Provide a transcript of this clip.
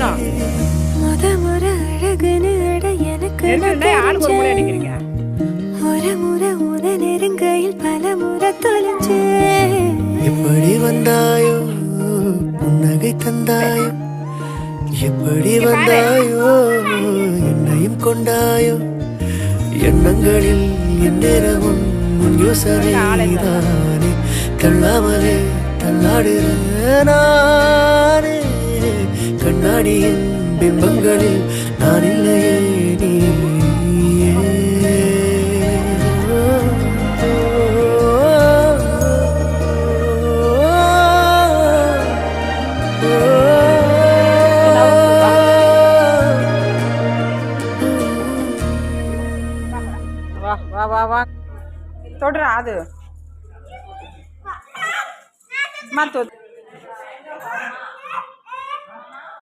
அடிக்கணும். முத முறை அழகுன்னு அட எனக்கு ஆளுக்கு ஒரு முறை அடிக்கிறீங்க. ஒரு முறை உத நெருங்கையில் பல முறை தொலைச்சு. எப்படி வந்தாயோ புன்னகை தந்தாயோ, எப்படி வந்தாயோ என்னையும் கொண்டாயோ, எண்ணங்களில் எந்நேரமும் யோசனைதானே, தள்ளாமலே தள்ளாடுற நானே, கண்ணாடியின் பிம்பங்களில் நான் இல்லையே நீ. வா வா வா வா தொடுறா அது.